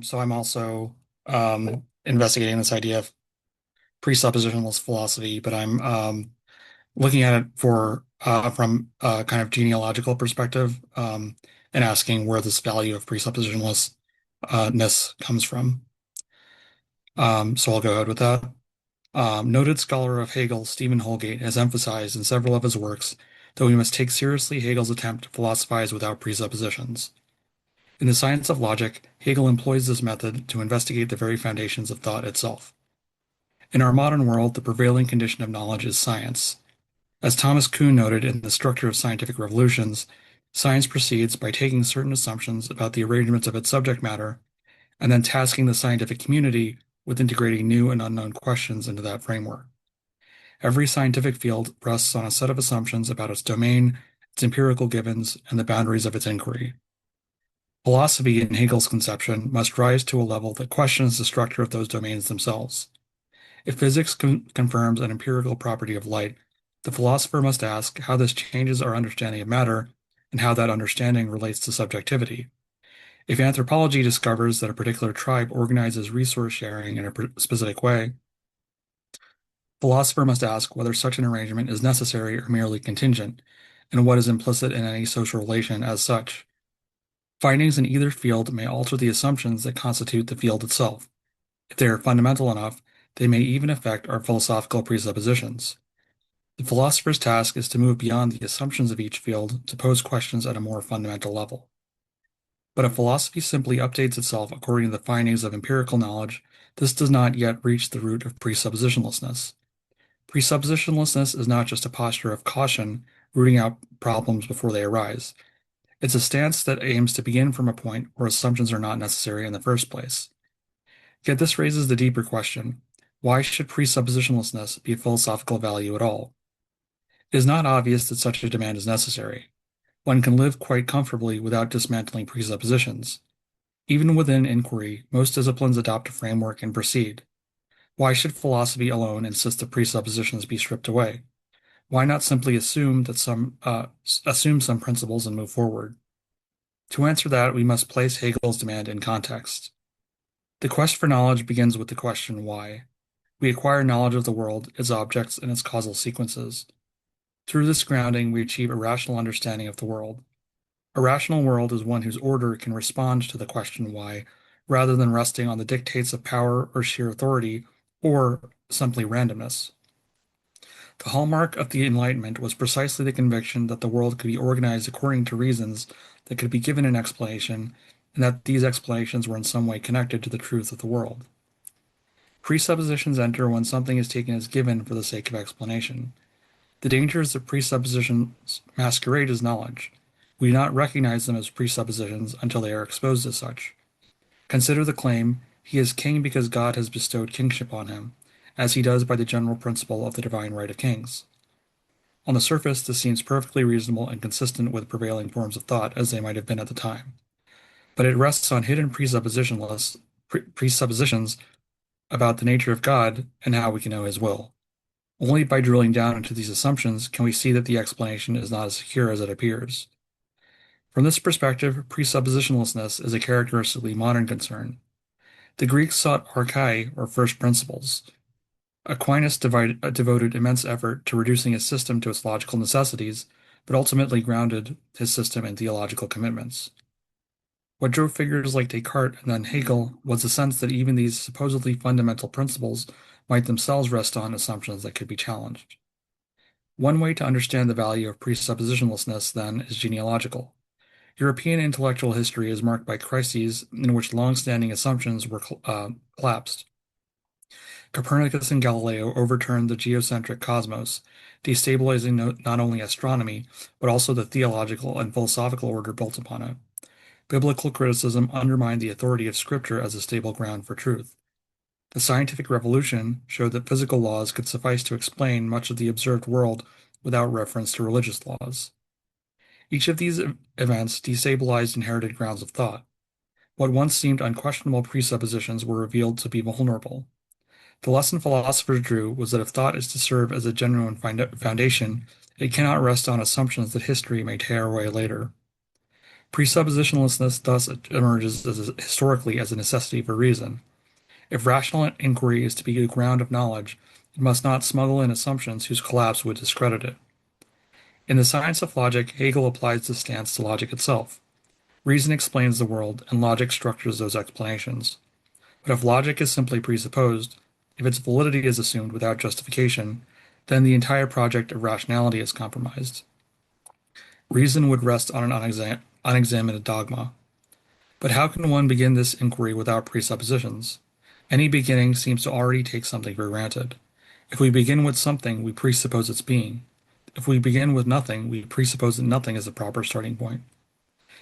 So I'm also investigating this idea of presuppositionless philosophy, but I'm looking at it from a kind of genealogical perspective, and asking where this value of presuppositionless ness comes from. So I'll go ahead with that. Noted scholar of Hegel, Stephen Holgate, has emphasized in several of his works that we must take seriously Hegel's attempt to philosophize without presuppositions. In the science of logic, Hegel employs this method to investigate the very foundations of thought itself. In our modern world, the prevailing condition of knowledge is science. As Thomas Kuhn noted in The Structure of Scientific Revolutions, science proceeds by taking certain assumptions about the arrangements of its subject matter and then tasking the scientific community with integrating new and unknown questions into that framework. Every scientific field rests on a set of assumptions about its domain, its empirical givens, and the boundaries of its inquiry. Philosophy, in Hegel's conception, must rise to a level that questions the structure of those domains themselves. If physics confirms an empirical property of light, the philosopher must ask how this changes our understanding of matter and how that understanding relates to subjectivity. If anthropology discovers that a particular tribe organizes resource sharing in a specific way, the philosopher must ask whether such an arrangement is necessary or merely contingent, and what is implicit in any social relation as such. Findings in either field may alter the assumptions that constitute the field itself. If they are fundamental enough, they may even affect our philosophical presuppositions. The philosopher's task is to move beyond the assumptions of each field to pose questions at a more fundamental level. But if philosophy simply updates itself according to the findings of empirical knowledge, this does not yet reach the root of presuppositionlessness. Presuppositionlessness is not just a posture of caution, rooting out problems before they arise. It's a stance that aims to begin from a point where assumptions are not necessary in the first place. Yet this raises the deeper question: why should presuppositionlessness be a philosophical value at all? It is not obvious that such a demand is necessary. One can live quite comfortably without dismantling presuppositions. Even within inquiry, most disciplines adopt a framework and proceed. Why should philosophy alone insist that presuppositions be stripped away? Why not simply assume some principles and move forward? To answer that, we must place Hegel's demand in context. The quest for knowledge begins with the question why. We acquire knowledge of the world, its objects, and its causal sequences. Through this grounding, we achieve a rational understanding of the world. A rational world is one whose order can respond to the question why, rather than resting on the dictates of power or sheer authority, or simply randomness. The hallmark of the Enlightenment was precisely the conviction that the world could be organized according to reasons that could be given an explanation, and that these explanations were in some way connected to the truth of the world. Presuppositions enter when something is taken as given for the sake of explanation. The dangers of presuppositions masquerade as knowledge. We do not recognize them as presuppositions until they are exposed as such. Consider the claim, he is king because God has bestowed kingship on him, as he does by the general principle of the divine right of kings. On the surface, this seems perfectly reasonable and consistent with prevailing forms of thought as they might have been at the time. But it rests on hidden presuppositions about the nature of God and how we can know his will. Only by drilling down into these assumptions can we see that the explanation is not as secure as it appears. From this perspective, presuppositionlessness is a characteristically modern concern. The Greeks sought archai, or first principles. Aquinas devoted immense effort to reducing his system to its logical necessities, but ultimately grounded his system in theological commitments. What drove figures like Descartes and then Hegel was the sense that even these supposedly fundamental principles might themselves rest on assumptions that could be challenged. One way to understand the value of presuppositionlessness, then, is genealogical. European intellectual history is marked by crises in which long-standing assumptions were collapsed. Copernicus and Galileo overturned the geocentric cosmos, destabilizing not only astronomy, but also the theological and philosophical order built upon it. Biblical criticism undermined the authority of Scripture as a stable ground for truth. The scientific revolution showed that physical laws could suffice to explain much of the observed world without reference to religious laws. Each of these events destabilized inherited grounds of thought. What once seemed unquestionable presuppositions were revealed to be vulnerable. The lesson philosophers drew was that if thought is to serve as a genuine foundation, it cannot rest on assumptions that history may tear away later. Presuppositionlessness thus emerges historically as a necessity for reason. If rational inquiry is to be the ground of knowledge, it must not smuggle in assumptions whose collapse would discredit it. In the science of logic, Hegel applies this stance to logic itself. Reason explains the world, and logic structures those explanations. But if logic is simply presupposed, if its validity is assumed without justification, then the entire project of rationality is compromised. Reason would rest on an unexamined dogma. But how can one begin this inquiry without presuppositions? Any beginning seems to already take something for granted. If we begin with something, we presuppose its being. If we begin with nothing, we presuppose that nothing is the proper starting point.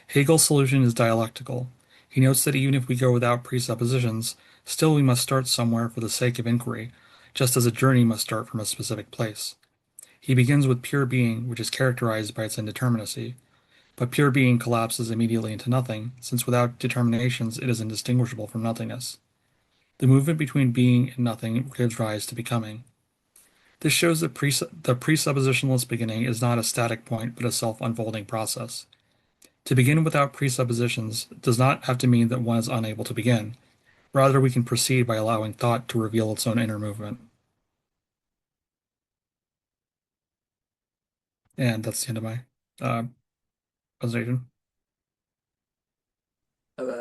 Hegel's solution is dialectical. He notes that even if we go without presuppositions, still we must start somewhere for the sake of inquiry, just as a journey must start from a specific place. He begins with pure being, which is characterized by its indeterminacy. But pure being collapses immediately into nothing, since without determinations it is indistinguishable from nothingness. The movement between being and nothing gives rise to becoming. This shows that the presuppositionless beginning is not a static point, but a self-unfolding process. To begin without presuppositions does not have to mean that one is unable to begin. Rather, we can proceed by allowing thought to reveal its own inner movement. And that's the end of my uh, presentation.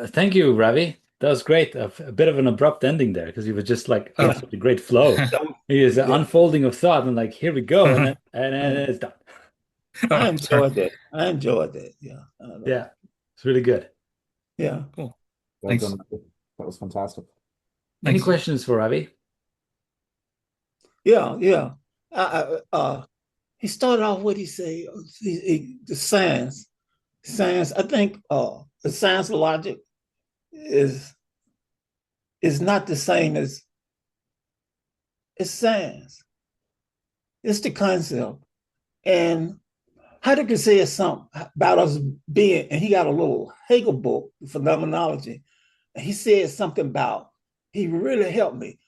Thank you, Ravi. That was great. A bit of an abrupt ending there because you were just like in Oh. such a great flow. So, It is an yeah, unfolding of thought, and like here we go, and then mm, it's done. I Oh, sorry. enjoyed that. I enjoyed that. Yeah, Yeah, it's really good. yeah, Cool. Well Thanks. done. That was fantastic. Any Thanks. questions for Ravi? yeah, yeah. He started off what he said. The science. I think the science of logic is is not the same as science. It's the concept. And Heidegger said something about us being, and he got a little Hegel book, Phenomenology, and he said something about, he really helped me,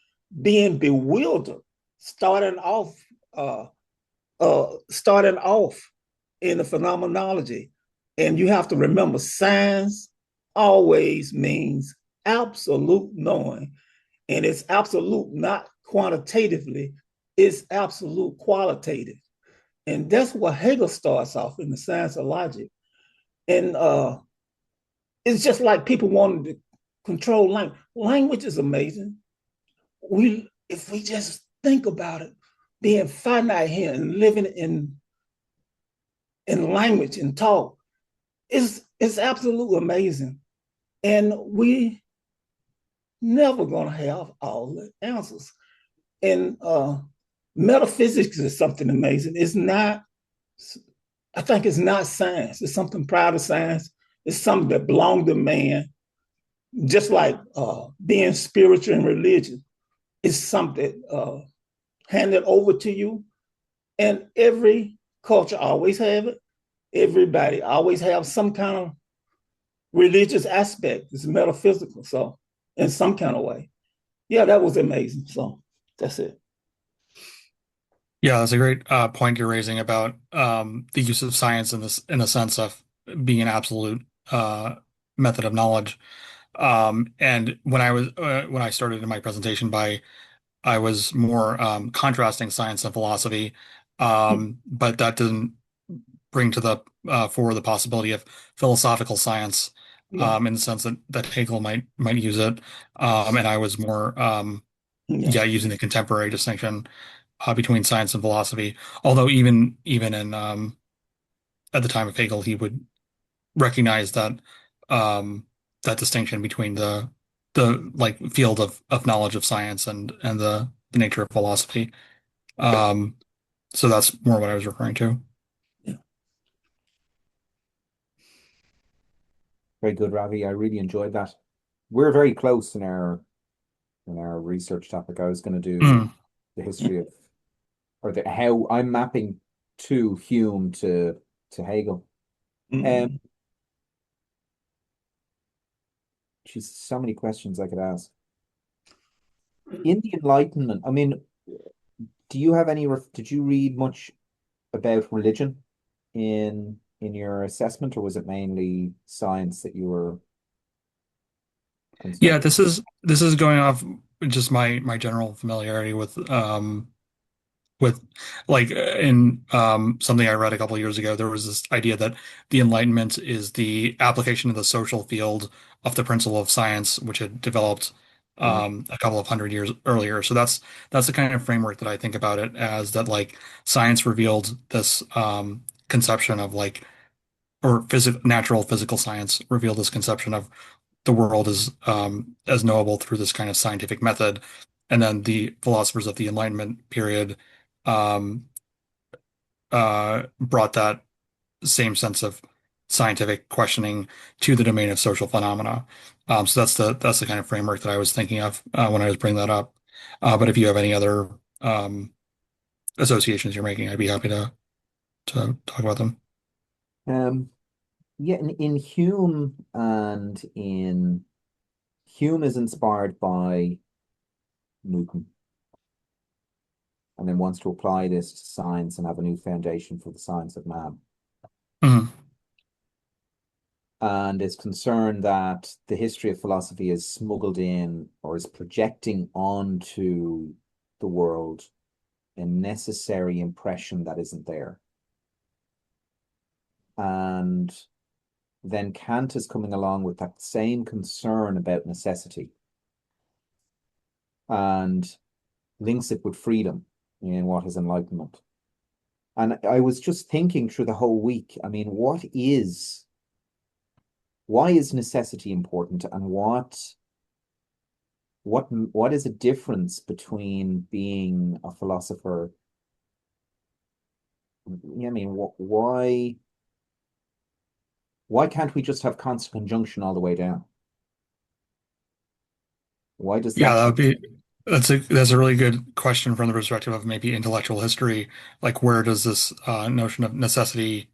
being bewildered, starting off, uh, starting off in the phenomenology. And you have to remember, science always means absolute knowing, and it's absolute not quantitatively, it's absolute qualitative. And that's what Hegel starts off in the science of logic. And it's just like people wanting to control language. Language is amazing. If we just think about it, being finite here and living in language and talk, is absolutely amazing. And we never gonna have all the answers. And metaphysics is something amazing. It's not, I think it's not science. It's something proud of science. It's something that belongs to man. Just like being spiritual and religion, it's something handed over to you. And every culture always have it. Everybody always have some kind of religious aspect. It's metaphysical. So in some kind of way. Yeah, that was amazing. So that's it. Yeah, that's a great point you're raising about the use of science in this in the sense of being an absolute method of knowledge. And when I started in my presentation by I was more contrasting science and philosophy, but that didn't bring to the forward the possibility of philosophical science Yeah. in the sense that Hegel might use it, and I was more Yeah. yeah using the contemporary distinction between science and philosophy. Although even in at the time of Hegel, he would recognize that that distinction between the like field of knowledge of science and the nature of philosophy. Um, so that's more what I was referring to. Yeah. Very good, Ravi. I really enjoyed that. We're very close in our research topic. I was going to do Mm. the history of or the how I'm mapping to Hume to Hegel. Um, Mhm. She's so many questions I could ask. In the Enlightenment, I mean, do you have any? Did you read much about religion in? in your assessment, or was it mainly science that you were Yeah, concerned? this is going off just my general familiarity with like in something I read a couple of years ago, there was this idea that the Enlightenment is the application of the social field of the principle of science, which had developed Yeah. a couple of hundred years earlier. So that's the kind of framework that I think about it as, that like science revealed this conception of like, or natural physical science revealed this conception of the world as knowable through this kind of scientific method. And then the philosophers of the Enlightenment period um, brought that same sense of scientific questioning to the domain of social phenomena. So that's the kind of framework that I was thinking of when I was bringing that up. But if you have any other um, associations you're making, I'd be happy to talk about them. Um, yeah, in Hume and in Hume is inspired by Newton and then wants to apply this to science and have a new foundation for the science of man. Mhm. And is concerned that the history of philosophy is smuggled in or is projecting onto the world a necessary impression that isn't there. And then Kant is coming along with that same concern about necessity and links it with freedom in what is enlightenment. And I was just thinking through the whole week, I mean, why is necessity important, and what is a difference between being a philosopher? I mean, why can't we just have constant conjunction all the way down? Why does Yeah, that? that would be that's a really good question from the perspective of maybe intellectual history. Like, where does this notion of necessity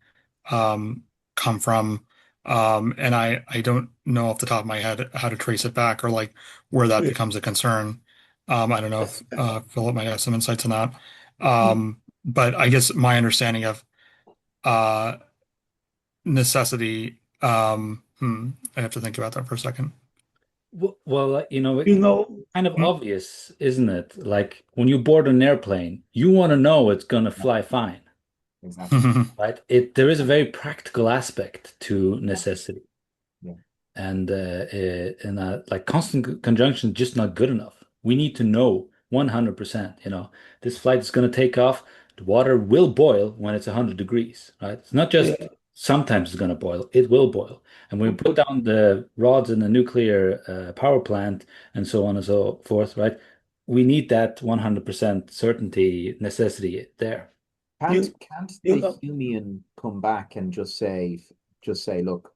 um, come from? And I don't know off the top of my head how to trace it back, or like where that Yeah. becomes a concern. I don't know if Philip might have some insights on that. But I guess my understanding of uh, necessity, I have to think about that for a second. Well, You know, kind of Hmm. obvious, isn't it? Like when you board an airplane, you want to know it's going to fly fine, Exactly. right? There is a very practical aspect to necessity, Yeah. and like constant conjunction is just not good enough. We need to know 100%, this flight is going to take off. The water will boil when it's 100 degrees, right? It's not just yeah, sometimes it's going to boil, it will boil. And when we put down the rods in the nuclear power plant and so on and so forth, right? We need that 100% certainty necessity there. Can't you can't you the know, Humean come back and just say, look,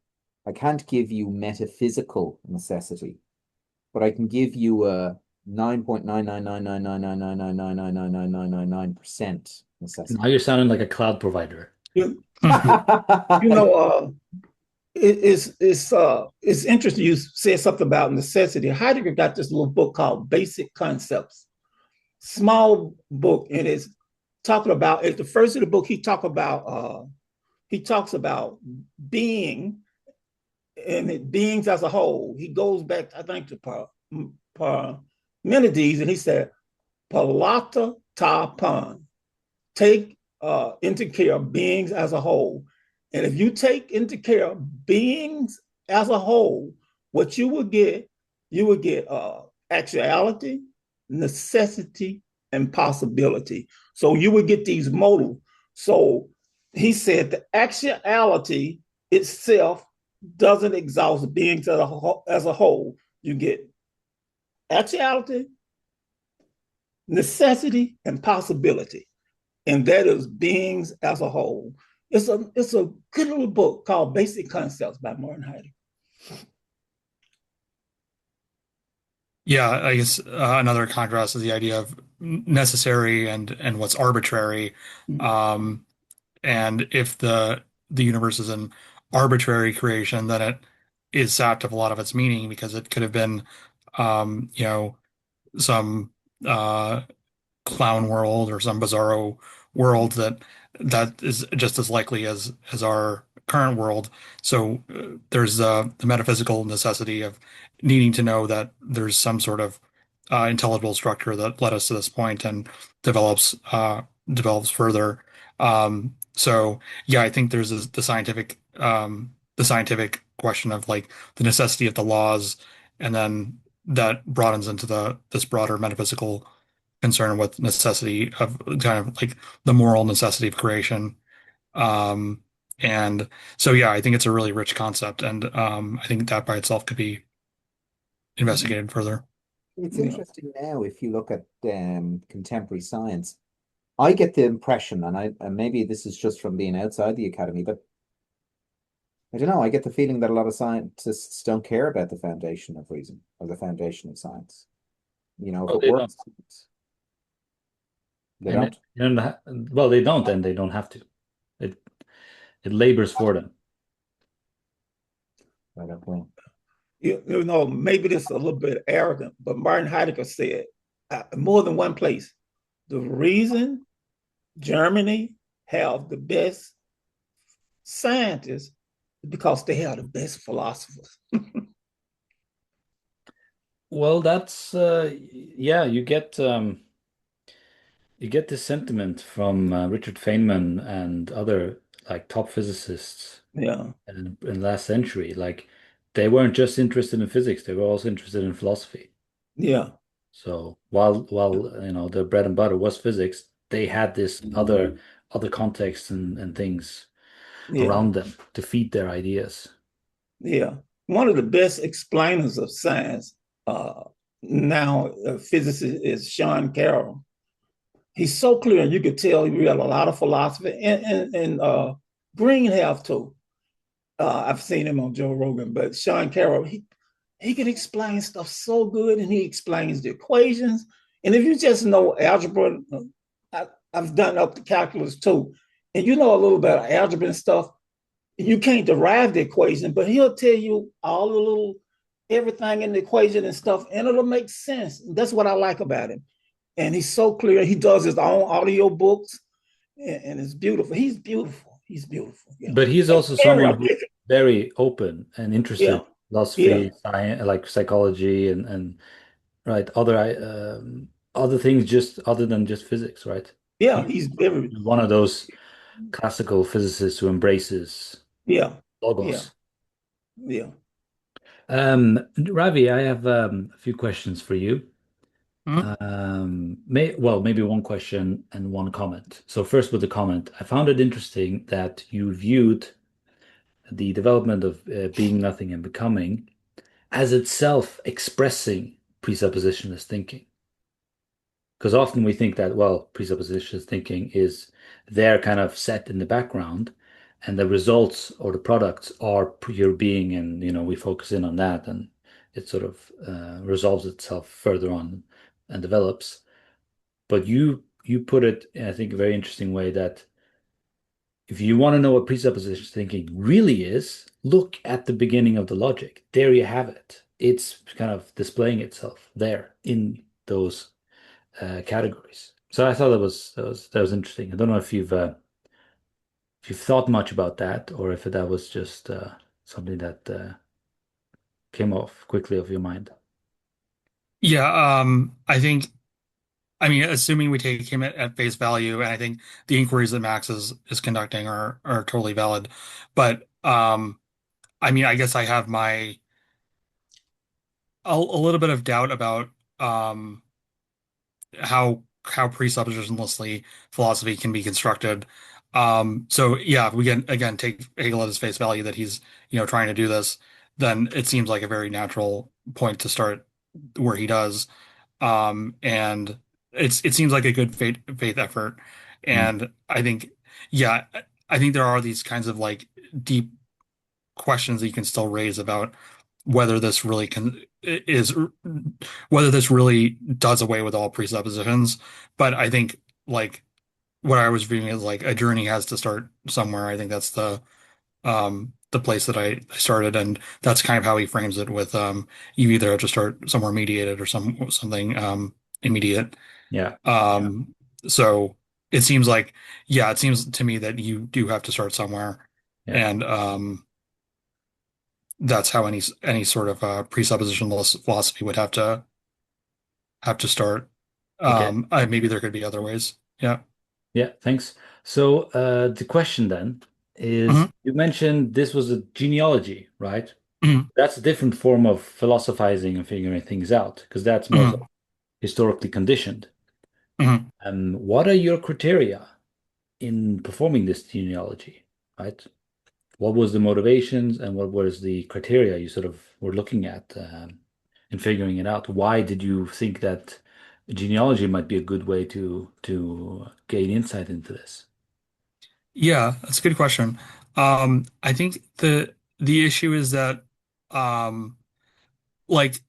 I can't give you metaphysical necessity, but I can give you a 9.9999999999999% Now necessity. you're sounding like a cloud provider. you you know, it's interesting. You said something about necessity. Heidegger got this little book called Basic Concepts. Small book, and it's talking about at the first of the book. He talks about being and beings as a whole. He goes back, I think, to Parmenides, and he said, "Palata ta pan." Take into care of beings as a whole. And if you take into care of beings as a whole, what you will get actuality, necessity, and possibility. So you would get these modal. So he said the actuality itself doesn't exhaust beings as a whole. You get actuality, necessity, and possibility, and that is beings as a whole. It's a good little book called Basic Concepts by Martin Heidegger. Yeah, I guess another contrast is the idea of necessary and what's arbitrary. Um, and if the universe is an arbitrary creation, then it is sapped of a lot of its meaning, because it could have been, you know, some clown world or some bizarro world that that is just as likely as our current world. So there's the metaphysical necessity of needing to know that there's some sort of intelligible structure that led us to this point and develops further. So yeah, I think there's the scientific question of like the necessity of the laws, and then that broadens into the this broader metaphysical concern with necessity of kind of like the moral necessity of creation. Um, and so, yeah, I think it's a really rich concept, and I think that by itself could be investigated further. It's Yeah. interesting now if you look at contemporary science. I get the impression, and maybe this is just from being outside the academy, but I don't know. I get the feeling that a lot of scientists don't care about the foundation of reason or the foundation of science. You know, if Oh, it they don't. works, they And don't. well, they don't, and they don't have to. It it labors for them. I don't know. You know, maybe this is a little bit arrogant, but Martin Heidegger said more than one place, the reason Germany have the best scientists is because they have the best philosophers. Well, that's yeah, you get this sentiment from Richard Feynman and other like top physicists Yeah, in last century. Like they weren't just interested in physics, they were also interested in philosophy. yeah, So while you know the bread and butter was physics, they had this other contexts and things yeah, around them to feed their ideas. yeah. One of the best explainers of science uh, now, physicist is Sean Carroll. He's so clear, and you could tell he read a lot of philosophy, and Green have too. I've seen him on Joe Rogan, but Sean Carroll, he can explain stuff so good, and he explains the equations. And if you just know algebra, I, I've done up to calculus too, and you know a little bit of algebra and stuff. You can't derive the equation, but he'll tell you all the little everything in the equation and stuff, and it'll make sense. That's what I like about him. And he's so clear. He does his own audio books, and it's beautiful. He's beautiful. He's beautiful. Yeah, But he's and also very someone who's articulate. very open and interested Yeah, in yeah, philosophy, science, like psychology and right other things just other than just physics, right? yeah. He's He's very. one of those classical physicists who embraces Yeah, yeah, logos. yeah. Ravi, I have a few questions for you. Mhm. Maybe one question and one comment. So first with the comment, I found it interesting that you viewed the development of being nothing and becoming as itself expressing presuppositionless thinking. Because often we think that, well, presuppositionless thinking is there kind of set in the background, and the results or the products are pure being, and we focus in on that, and it sort of resolves itself further on and develops. But you put it, in, I think, a very interesting way that if you want to know what presupposition thinking really is, look at the beginning of the logic. There you have it. It's kind of displaying itself there in those categories. So I thought that was interesting. I don't know if you've thought much about that or if that was just something that came off quickly of your mind. Yeah, I think, I mean, assuming we take him at face value, and I think the inquiries that Max is conducting are totally valid. But I mean, I guess I have a little bit of doubt about um how presuppositionlessly philosophy can be constructed. So yeah, if we can again take Hegel at his face value that he's trying to do this, then it seems like a very natural point to start where he does. And it seems like a good faith effort. Mm. And I think yeah, I think there are these kinds of like deep questions that you can still raise about whether this really can is whether this really does away with all presuppositions. But I think like what I was reading is like a journey has to start somewhere. I think that's the place that I started, and that's kind of how he frames it with you either have to start somewhere mediated or something immediate. Yeah. Um so it seems like, yeah, it seems to me that you do have to start somewhere. Yeah. And that's how any sort of presuppositionless philosophy would have to start. Okay. Maybe there could be other ways. Yeah. Yeah, thanks. So the question then is, Hmm. you mentioned this was a genealogy, right? Hmm. That's a different form of philosophizing and figuring things out, because that's more Hmm. so historically conditioned. Hmm. What are your criteria in performing this genealogy, right? What was the motivations and what was the criteria you sort of were looking at in figuring it out? Why did you think that genealogy might be a good way to gain insight into this? Yeah, that's a good question. I think the issue is that um like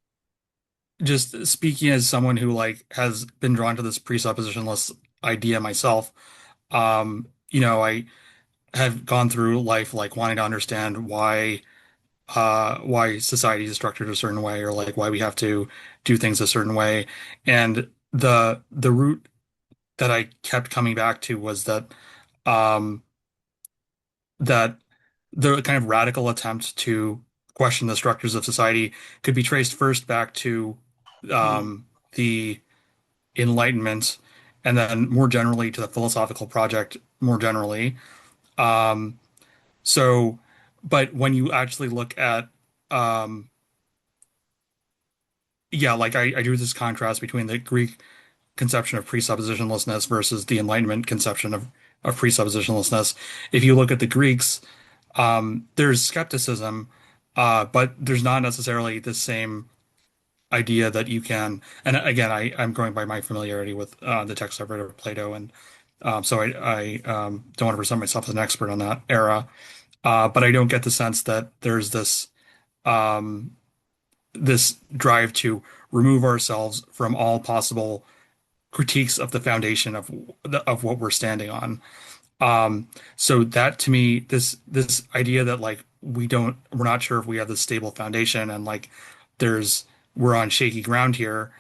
just speaking as someone who like has been drawn to this presuppositionless idea myself, I have gone through life like wanting to understand why society is structured a certain way or like why we have to do things a certain way. And the root that I kept coming back to was um that the kind of radical attempt to question the structures of society could be traced first back to Mm. the Enlightenment, and then more generally to the philosophical project more generally. Um, so, but when you actually look at, um, yeah, like I do this contrast between the Greek conception of presuppositionlessness versus the Enlightenment conception of presuppositionlessness. If you look at the Greeks, there's skepticism, but there's not necessarily the same idea that you can. And again, I'm going by my familiarity with the text I've read of Plato, and so I don't want to present myself as an expert on that era, but I don't get the sense that there's um, this drive to remove ourselves from all possible critiques of the foundation of what we're standing on. So that to me, this idea that like we're not sure if we have this stable foundation and like there's we're on shaky ground here.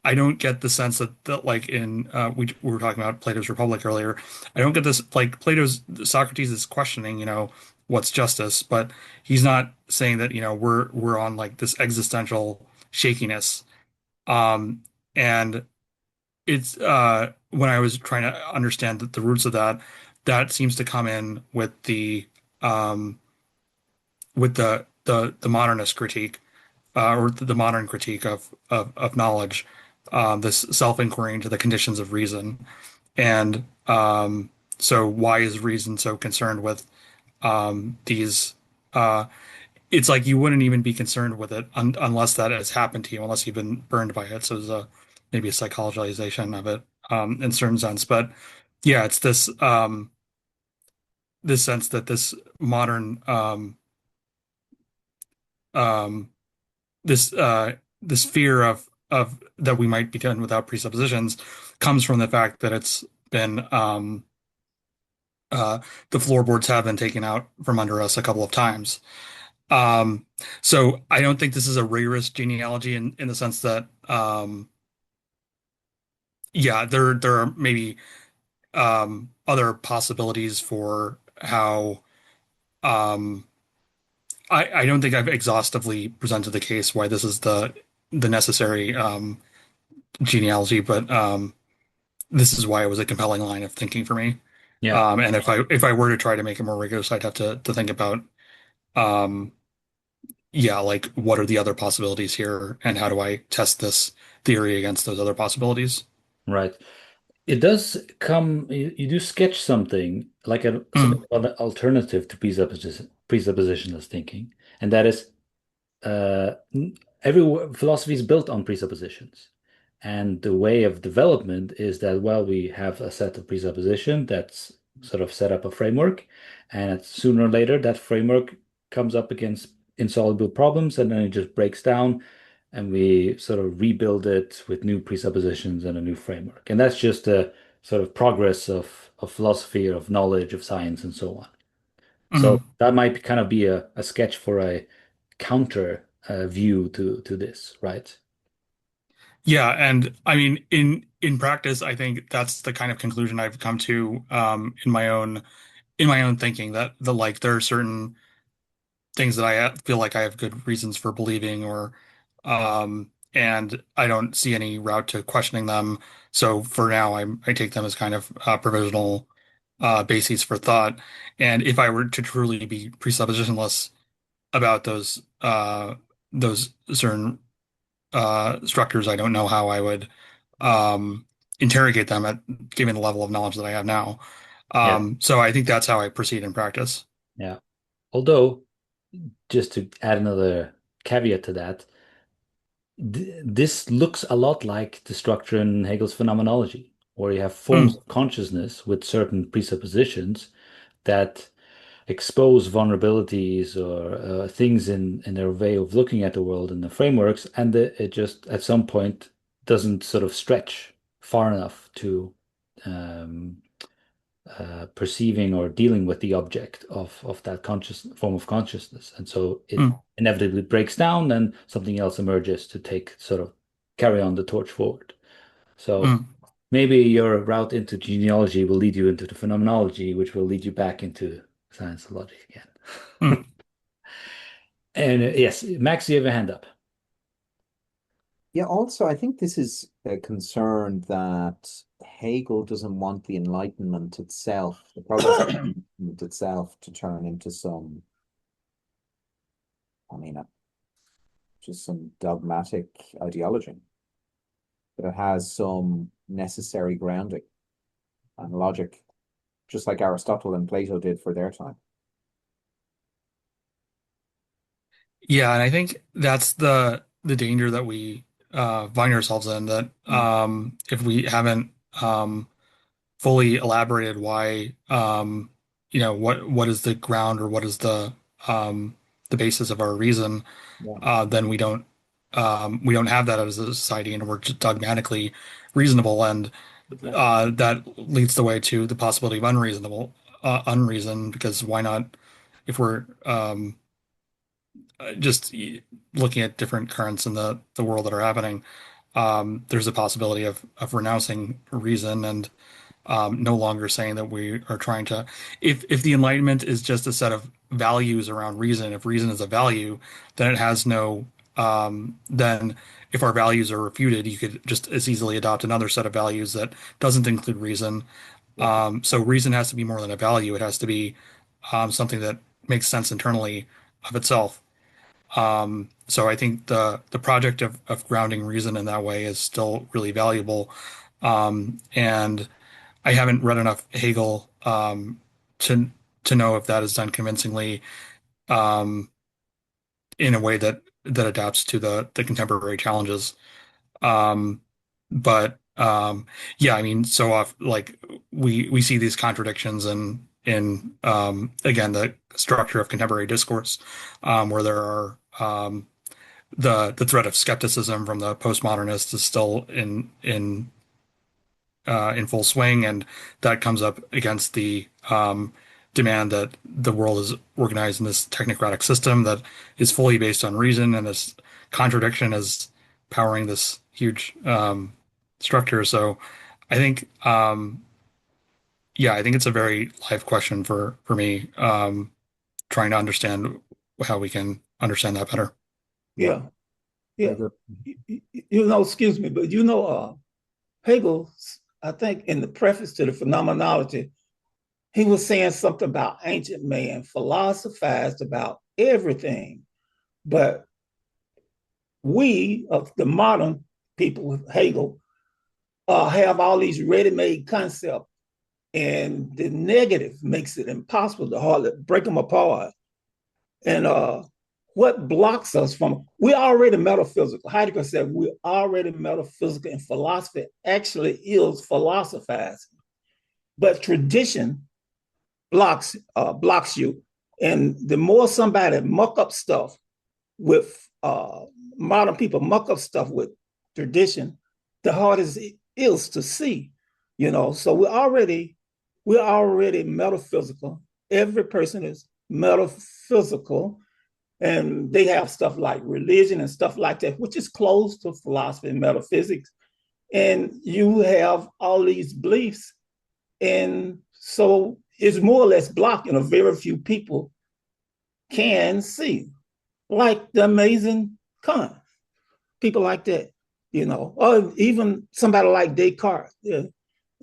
I don't get the sense that like in we were talking about Plato's Republic earlier. I don't get this like Plato's Socrates is questioning, what's justice, but he's not saying that, we're on like this existential shakiness. Um, and it's when I was trying to understand the roots of that, that seems to come in um with the modernist critique or the modern critique of knowledge, this self-inquiry into the conditions of reason. And so why is reason so concerned with these it's like you wouldn't even be concerned with it unless that has happened to you, unless you've been burned by it. So there's maybe a psychologization of it in a certain sense. But yeah, it's this sense that this modern um, this fear of that we might be done without presuppositions comes from the fact that it's been uh, the floorboards have been taken out from under us a couple of times. Um, so I don't think this is a rigorous genealogy in the sense that yeah, there are maybe other possibilities for how um, I don't think I've exhaustively presented the case why this is the necessary genealogy, but this is why it was a compelling line of thinking for me. Yeah, And if I were to try to make it more rigorous, I'd have to think about um, yeah, like what are the other possibilities here, and how do I test this theory against those other possibilities? right. It does come, you do sketch something like a sort Mm, of an alternative to presuppositionless thinking, and that is uh, every philosophy is built on presuppositions. And the way of development is that, well, we have a set of presupposition that's sort of set up a framework, and sooner or later that framework comes up against insoluble problems, and then it just breaks down, and we sort of rebuild it with new presuppositions and a new framework. And that's just a sort of progress of philosophy, of knowledge, of science, and so on. So mm. that might kind of be a sketch for a counter view to this, right? Yeah, and I mean, in practice, I think that's the kind of conclusion I've come to in my own thinking that there are certain things that I feel like I have good reasons for believing, or and I don't see any route to questioning them. So for now, I take them as kind of provisional bases for thought. And if I were to truly be presuppositionless about those certain structures, I don't know how I would interrogate them at given the level of knowledge that I have now. Yeah, So I think that's how I proceed in practice. yeah. Although, just to add another caveat to that, this looks a lot like the structure in Hegel's phenomenology, where you have forms Mm, of consciousness with certain presuppositions that expose vulnerabilities or things in their way of looking at the world and the frameworks, and it just at some point doesn't sort of stretch far enough to um, perceiving or dealing with the object of that conscious form of consciousness, and so it mm, inevitably breaks down, then something else emerges to take sort of carry on the torch forward. So mm, maybe your route into genealogy will lead you into the phenomenology, which will lead you back into science and logic again. mm. And yes, Max, you have a hand up. Yeah, also, I think this is a concern that Hegel doesn't want the Enlightenment itself, the progress of the Enlightenment itself, to turn into some, I mean, just some dogmatic ideology. But it has some necessary grounding and logic, just like Aristotle and Plato did for their time. Yeah, and I think that's the danger that we find ourselves in, that Mm. if we haven't fully elaborated why what is the ground, or what is the basis of our reason, Yeah, then we don't have that as a society, and we're just dogmatically reasonable, and exactly. that leads the way to the possibility of unreason, because why not, if we're just looking at different currents in the world that are happening, there's a possibility of renouncing reason, and no longer saying that we are trying to. If the Enlightenment is just a set of values around reason, if reason is a value, then it has no. Then if our values are refuted, you could just as easily adopt another set of values that doesn't include reason. Yeah, So reason has to be more than a value. It has to be something that makes sense internally of itself. So I think the project of grounding reason in that way is still really valuable. And I haven't read enough Hegel to know if that is done convincingly um, in a way that adapts to the contemporary challenges. Um, but yeah, I mean, so off like we see these contradictions in again the structure of contemporary discourse, where there are the threat of skepticism from the postmodernists is still in full swing, and that comes up against the demand that the world is organized in this technocratic system that is fully based on reason, and this contradiction is powering this huge structure. So I think, yeah, I think it's a very live question for me, trying to understand how we can understand that better. Yeah, very yeah. good. Excuse me, but Hegel, I think in the preface to the phenomenology, he was saying something about ancient man philosophized about everything. But we, of the modern people with Hegel, have all these ready-made concepts, and the negative makes it impossible to hardly break them apart. And what blocks us from, we're already metaphysical. Heidegger said we're already metaphysical, and philosophy actually is philosophizing. But tradition blocks you. And the more somebody muck up stuff with modern people muck up stuff with tradition, the hardest it is to see. So we're already metaphysical. Every person is metaphysical, And they have stuff like religion and stuff like that, which is close to philosophy and metaphysics. And you have all these beliefs. And so it's more or less blocked, and a very few people can see, like the amazing Kant, people like that, or even somebody like Descartes. Yeah.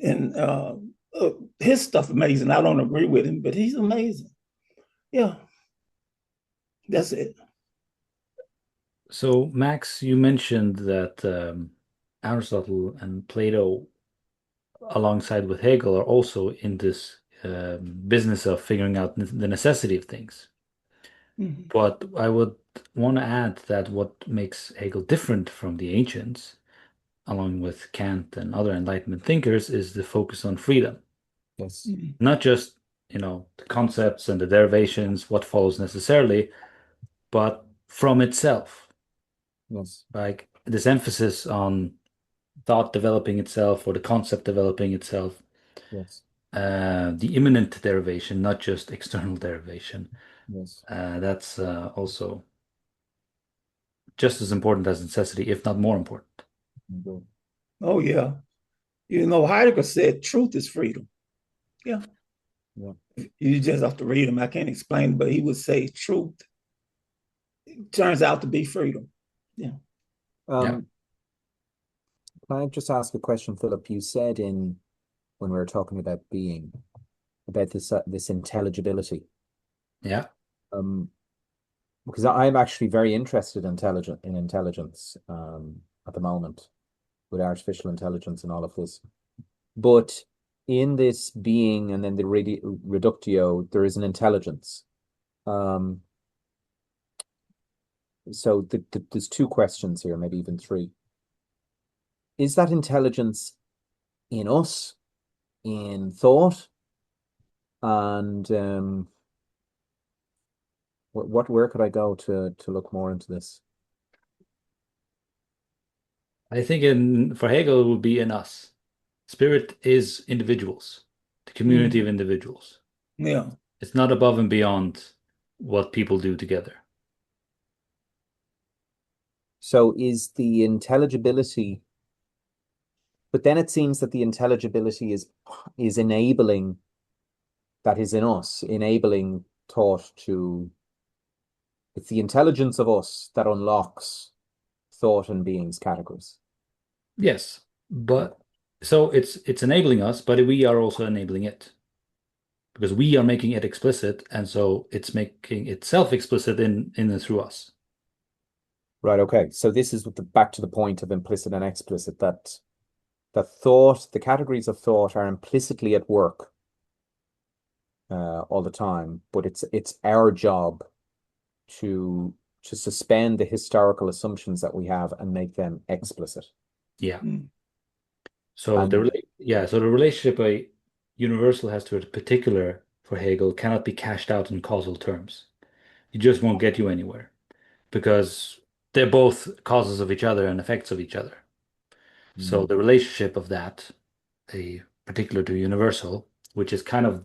And his stuff amazing. I don't agree with him, but he's amazing. Yeah, that's it. So, Max, you mentioned that Aristotle and Plato, alongside with Hegel, are also in this business of figuring out the necessity of things. Mm-hmm. But I would want to add that what makes Hegel different from the ancients, along with Kant and other Enlightenment thinkers, is the focus on freedom. Yes. Mm-hmm. Not just, the concepts and the derivations, what follows necessarily, but from itself. Yes. Like this emphasis on thought developing itself or the concept developing itself, Yes. the immanent derivation, not just external derivation. Yes. That's also just as important as necessity, if not more important. Good. Oh yeah, Heidegger said truth is freedom. Yeah, Yeah. you just have to read him. I can't explain, but he would say truth turns out to be freedom. Yeah. Yeah. Um, can I just ask a question, Philip? You said when we were talking about being, about this intelligibility. Yeah. Because I'm actually very interested in intelligence at the moment with artificial intelligence and all of this. But in this being and then the reductio, there is an intelligence. Um, so there's two questions here, maybe even three. Is that intelligence in us, in thought, and where could I go to look more into this? I think for Hegel, it would be in us. Spirit is individuals, the community Mm-hmm. of individuals. Yeah. It's not above and beyond what people do together. So is the intelligibility, but then it seems that the intelligibility is enabling, that is in us, enabling thought to, it's the intelligence of us that unlocks thought and being's categories. Yes, but so it's enabling us, but we are also enabling it because we are making it explicit, and so it's making itself explicit in and through us. Right, okay. So this is back to the point of implicit and explicit, that thought, the categories of thought are implicitly at work all the time, but it's our job to suspend the historical assumptions that we have and make them explicit. Yeah. Mm-hmm. So And so the relationship a universal has to a particular for Hegel cannot be cashed out in causal terms. It just won't get you anywhere because they're both causes of each other and effects of each other. So the relationship of that, a particular to universal, which is kind of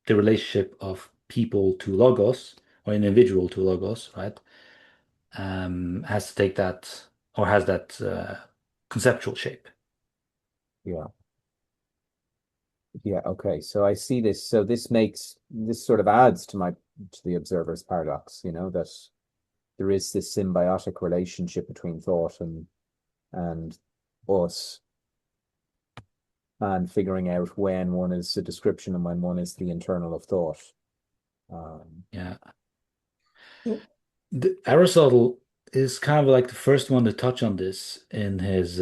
the relationship of people to logos or an individual to logos, right? Has to take that or has that conceptual shape. yeah, yeah, okay. So I see this. So this sort of adds to the observer's paradox, that there is this symbiotic relationship between thought and us, and figuring out when one is a description and when one is the internal of thought. Yeah. Aristotle is kind of like the first one to touch on this in his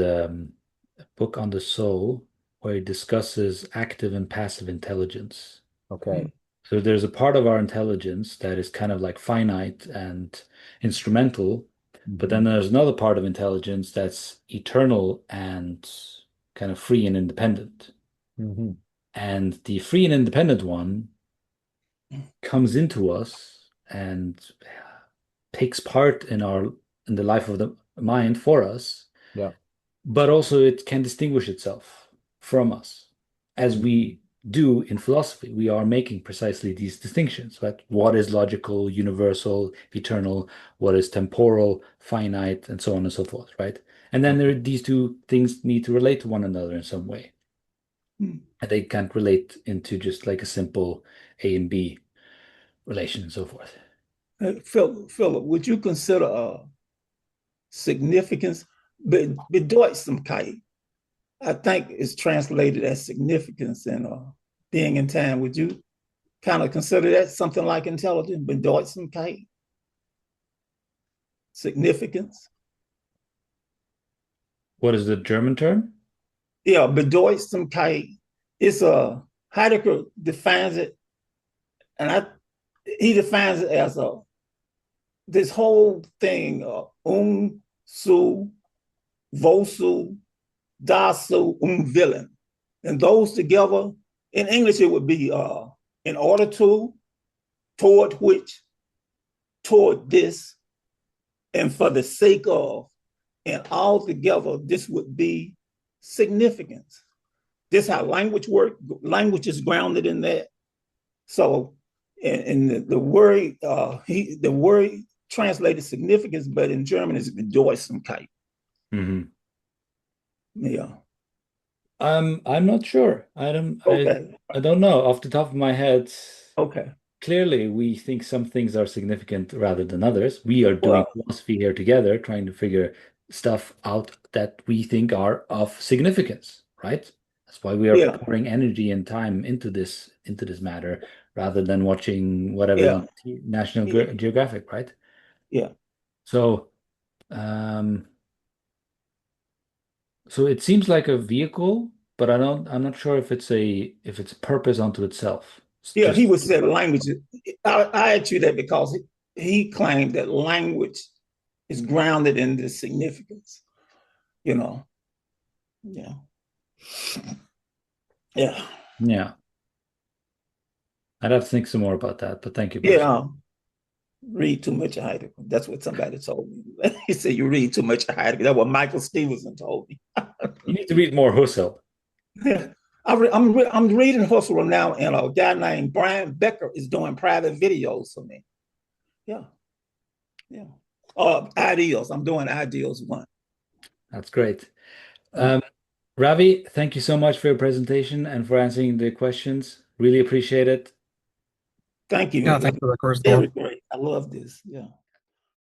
book on the soul, where he discusses active and passive intelligence. Okay. So there's a part of our intelligence that is kind of like finite and instrumental, but then there's another part of intelligence that's eternal and kind of free and independent. Mm-hmm. And the free and independent one comes into us and takes part in the life of the mind for us, Yeah. but also it can distinguish itself from us as we do in philosophy. We are making precisely these distinctions, right? What is logical, universal, eternal, what is temporal, finite, and so on and so forth, right? And then these two things need to relate to one another in some way. Hmm. And they can't relate into just like a simple A and B relation and so forth. Philip, would you consider significance? Bedeutsamkeit, I think is translated as significance and being in time. Would you kind of consider that something like intelligence? Bedeutsamkeit, significance. What is the German term? Yeah, Bedeutsamkeit. It's a Heidegger defines it, and he defines it as a this whole thing, su, vosu, dasu, willen. And those together, in English, it would be in order to, toward which, toward this, and for the sake of, and all together, this would be significance. This is how language works. Language is grounded in that. So, and the word, the word translated significance, but in German is Bedeutsamkeit. Mm-hmm. Yeah. I'm not sure. Okay. I don't know off the top of my head. Okay. Clearly, we think some things are significant rather than others. We are doing Well, philosophy here together, trying to figure stuff out that we think are of significance, right? That's why we are yeah, pouring energy and time into this matter rather than watching whatever's yeah, on National yeah, Geographic, right? yeah. So, um, so it seems like a vehicle, but I'm not sure if it's a purpose unto itself. It's Yeah, he just would say language. I asked you that because he claimed that language is grounded in this significance. You know. Yeah. Yeah. yeah. I'd have to think some more about that, but thank you, boss. Yeah. Read too much of Heidegger. That's what somebody told me. He said you read too much of Heidegger. That's what Michael Stevenson told me. You need to read more Husserl. I'm reading Husserl now, and a guy named Brian Becker is doing private videos for me. Yeah, yeah. Ideals. I'm doing ideals one. That's great. Yeah. Ravi, thank you so much for your presentation and for answering the questions. Really appreciate it. Thank you. Yeah, It was thanks for the course, very Philip. great. I love this. Yeah.